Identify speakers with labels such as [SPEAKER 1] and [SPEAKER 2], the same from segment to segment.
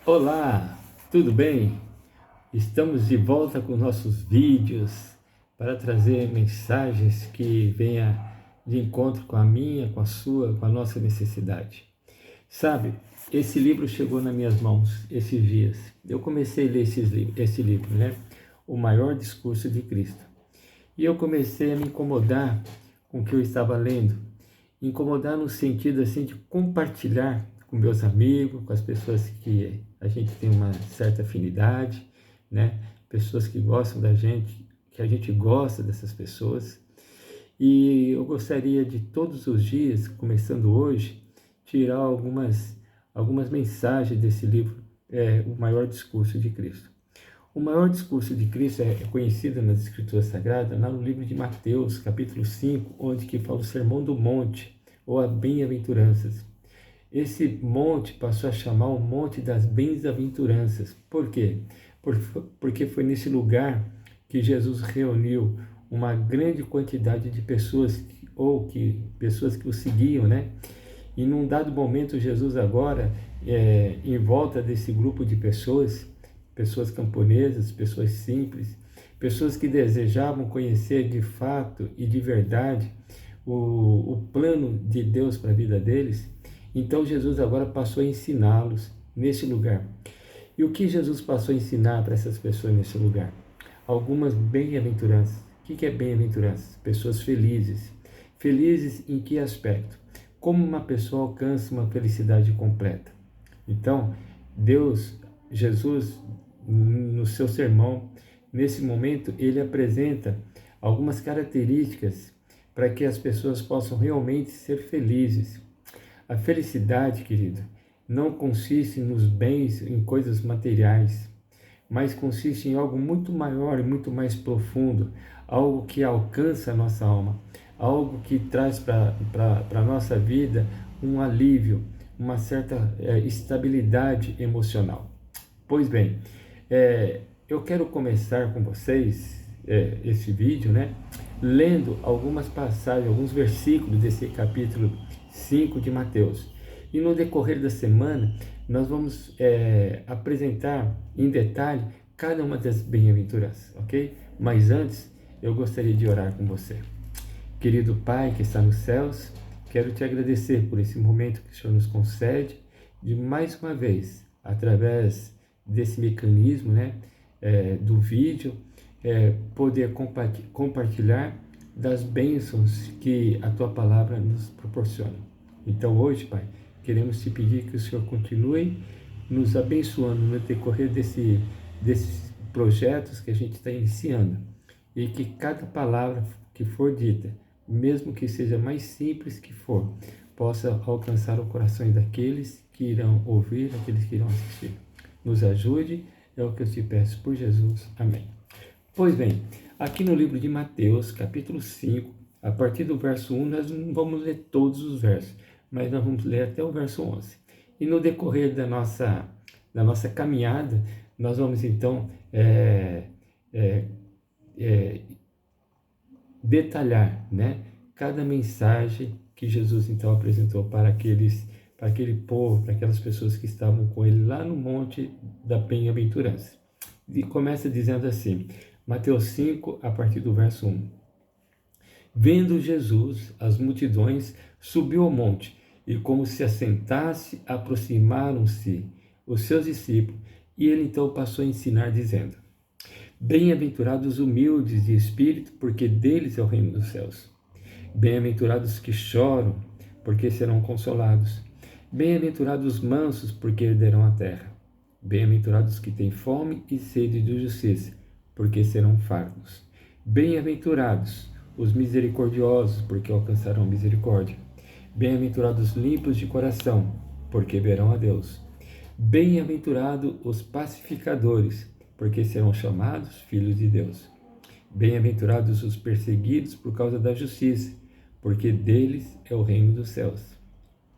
[SPEAKER 1] Olá, tudo bem? Estamos de volta com nossos vídeos para trazer mensagens que venham de encontro com a minha, com a sua, com a nossa necessidade. Sabe, esse livro chegou nas minhas mãos esses dias. Eu comecei a ler esse livro, né? O Maior Discurso de Cristo. E eu comecei a me incomodar com o que eu estava lendo. Incomodar no sentido assim de compartilhar com meus amigos, com as pessoas que a gente tem uma certa afinidade, né? Pessoas que gostam da gente, que a gente gosta dessas pessoas. E eu gostaria de todos os dias, começando hoje, tirar algumas mensagens desse livro, O Maior Discurso de Cristo. O maior discurso de Cristo é conhecido nas Escrituras Sagradas, lá no livro de Mateus, capítulo 5, onde que fala o Sermão do Monte, ou as Bem-aventuranças. Esse monte passou a chamar o Monte das Bem-aventuranças. Por quê? Porque foi nesse lugar que Jesus reuniu uma grande quantidade de pessoas, pessoas que o seguiam, né? E num dado momento, Jesus agora, em volta desse grupo de pessoas, pessoas camponesas, pessoas simples, pessoas que desejavam conhecer de fato e de verdade o plano de Deus para a vida deles. Então Jesus agora passou a ensiná-los nesse lugar. E o que Jesus passou a ensinar para essas pessoas nesse lugar? Algumas bem-aventuranças. O que é bem-aventuranças? Pessoas felizes. Felizes em que aspecto? Como uma pessoa alcança uma felicidade completa. Então, Jesus, no seu sermão, nesse momento, ele apresenta algumas características para que as pessoas possam realmente ser felizes. A felicidade, querido, não consiste nos bens, em coisas materiais, mas consiste em algo muito maior e muito mais profundo, algo que alcança a nossa alma, algo que traz para a nossa vida um alívio, uma certa estabilidade emocional. Pois bem, eu quero começar com vocês esse vídeo, né, lendo algumas passagens, alguns versículos desse capítulo 5 de Mateus. E no decorrer da semana, nós vamos apresentar em detalhe cada uma das bem-aventuranças, ok? Mas antes, eu gostaria de orar com você. Querido Pai que está nos céus, quero te agradecer por esse momento que o Senhor nos concede, de mais uma vez, através desse mecanismo, né, do vídeo, poder compartilhar das bênçãos que a Tua Palavra nos proporciona. Então hoje, Pai, queremos te pedir que o Senhor continue nos abençoando no decorrer desses projetos que a gente está iniciando, e que cada palavra que for dita, mesmo que seja mais simples que for, possa alcançar o coração daqueles que irão ouvir, daqueles que irão assistir. Nos ajude, é o que eu te peço por Jesus. Amém. Pois bem, aqui no livro de Mateus, capítulo 5, a partir do verso 1, nós não vamos ler todos os versos, mas nós vamos ler até o verso 11. E no decorrer da nossa caminhada, nós vamos então detalhar, né, cada mensagem que Jesus então apresentou para aquele povo, para aquelas pessoas que estavam com ele lá no monte da bem-aventurança. E começa dizendo assim, Mateus 5, a partir do verso 1. Vendo Jesus as multidões, subiu ao monte, e como se assentasse, aproximaram-se os seus discípulos, e ele então passou a ensinar, dizendo: Bem-aventurados os humildes de espírito, porque deles é o reino dos céus. Bem-aventurados que choram, porque serão consolados. Bem-aventurados os mansos, porque herderão a terra. Bem-aventurados que têm fome e sede de justiça, porque serão fartos. Bem-aventurados os misericordiosos, porque alcançarão misericórdia. Bem-aventurados limpos de coração, porque verão a Deus. Bem-aventurados os pacificadores, porque serão chamados filhos de Deus. Bem-aventurados os perseguidos por causa da justiça, porque deles é o reino dos céus.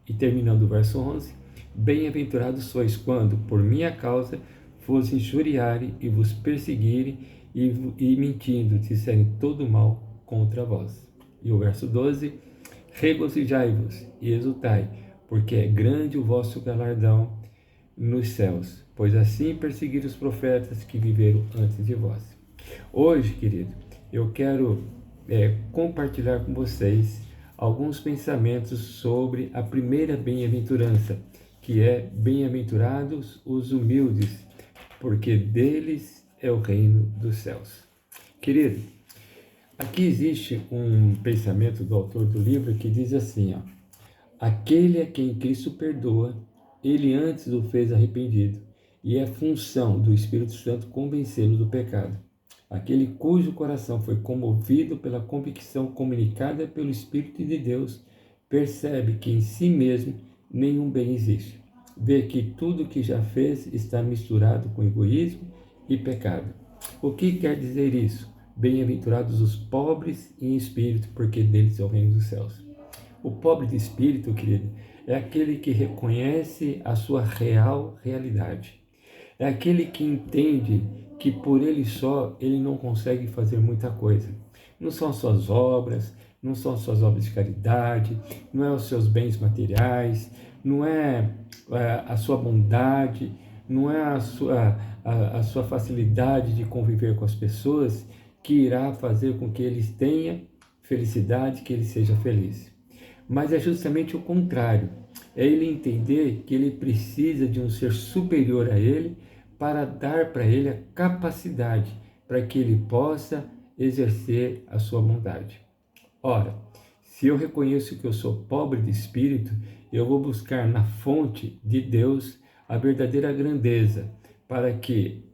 [SPEAKER 1] E terminando o verso 11, bem-aventurados sois quando, por minha causa, vos injuriarem e vos perseguirem e mentindo, disserem todo mal contra vós. E o verso 12, regozijai-vos e exultai, porque é grande o vosso galardão nos céus, pois assim perseguiram os profetas que viveram antes de vós. Hoje, querido, eu quero compartilhar com vocês alguns pensamentos sobre a primeira bem-aventurança, que é: bem-aventurados os humildes, porque deles é o reino dos céus. Querido, aqui existe um pensamento do autor do livro que diz assim, ó: aquele a quem Cristo perdoa, ele antes o fez arrependido, e é função do Espírito Santo convencê-lo do pecado. Aquele cujo coração foi comovido pela convicção comunicada pelo Espírito de Deus, percebe que em si mesmo nenhum bem existe. Vê que tudo o que já fez está misturado com egoísmo e pecado. O que quer dizer isso? Bem-aventurados os pobres em espírito, porque deles é o reino dos céus. O pobre de espírito, querido, é aquele que reconhece a sua real realidade. É aquele que entende que por ele só ele não consegue fazer muita coisa. Não são as suas obras, não são as suas obras de caridade, não é os seus bens materiais, não é a sua bondade, não é a sua facilidade de conviver com as pessoas que irá fazer com que eles tenham felicidade, que ele seja feliz. Mas é justamente o contrário. É ele entender que ele precisa de um ser superior a ele para dar para ele a capacidade para que ele possa exercer a sua bondade. Ora, se eu reconheço que eu sou pobre de espírito, eu vou buscar na fonte de Deus a verdadeira grandeza, para que,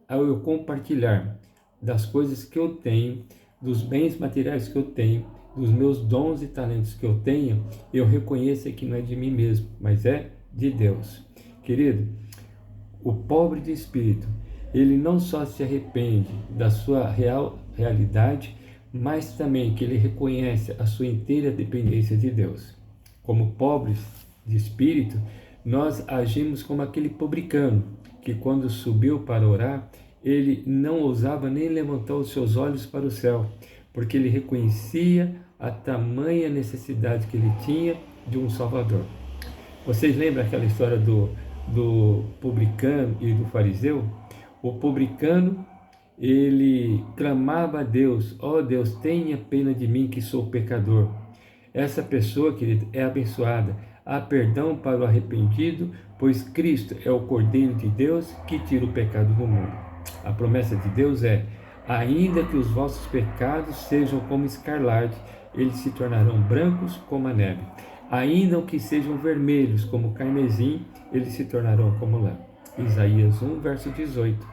[SPEAKER 1] ao eu compartilhar das coisas que eu tenho, dos bens materiais que eu tenho, dos meus dons e talentos que eu tenho, eu reconheça que não é de mim mesmo, mas é de Deus. Querido, o pobre de espírito, ele não só se arrepende da sua realidade, mas também que ele reconhece a sua inteira dependência de Deus. Como pobres de espírito, nós agimos como aquele publicano, que quando subiu para orar, ele não ousava nem levantar os seus olhos para o céu, porque ele reconhecia a tamanha necessidade que ele tinha de um Salvador. Vocês lembram aquela história do publicano e do fariseu? O publicano, ele clamava a Deus: ó Deus, tenha pena de mim que sou pecador. Essa pessoa, querido, é abençoada. Há perdão para o arrependido, pois Cristo é o Cordeiro de Deus que tira o pecado do mundo. A promessa de Deus é: ainda que os vossos pecados sejam como escarlate, eles se tornarão brancos como a neve. Ainda que sejam vermelhos como carmesim, eles se tornarão como lã. Isaías 1, verso 18.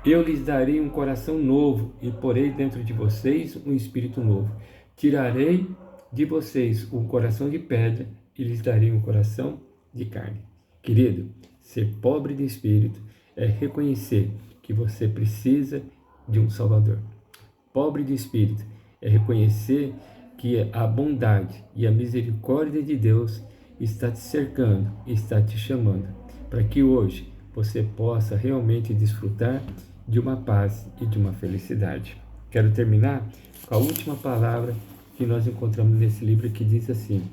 [SPEAKER 1] Eu lhes darei um coração novo e porei dentro de vocês um espírito novo. Tirarei de vocês um coração de pedra e lhes darei um coração de carne. Querido, ser pobre de espírito é reconhecer que você precisa de um Salvador. Pobre de espírito é reconhecer que a bondade e a misericórdia de Deus está te cercando, está te chamando, para que hoje você possa realmente desfrutar de uma paz e de uma felicidade. Quero terminar com a última palavra que nós encontramos nesse livro, que diz assim: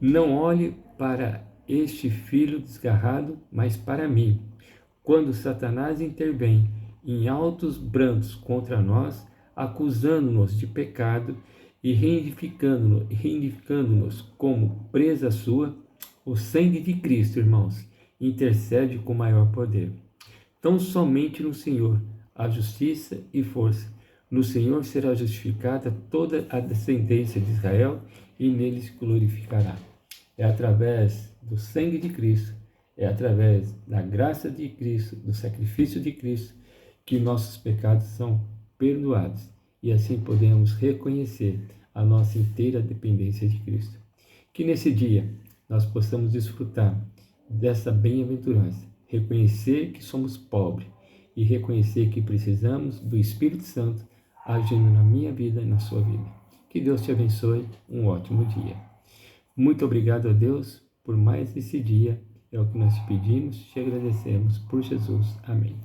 [SPEAKER 1] não olhe para este filho desgarrado, mas para mim. Quando Satanás intervém em altos brancos contra nós, acusando-nos de pecado e reivindicando-nos como presa sua, o sangue de Cristo, irmãos, intercede com maior poder. Tão somente no Senhor há justiça e força. No Senhor será justificada toda a descendência de Israel e nele se glorificará. É através do sangue de Cristo, é através da graça de Cristo, do sacrifício de Cristo, que nossos pecados são perdoados e assim podemos reconhecer a nossa inteira dependência de Cristo. Que nesse dia nós possamos desfrutar dessa bem-aventurança, reconhecer que somos pobres e reconhecer que precisamos do Espírito Santo agindo na minha vida e na sua vida. Que Deus te abençoe, um ótimo dia. Muito obrigado a Deus por mais esse dia, é o que nós te pedimos, te agradecemos por Jesus. Amém.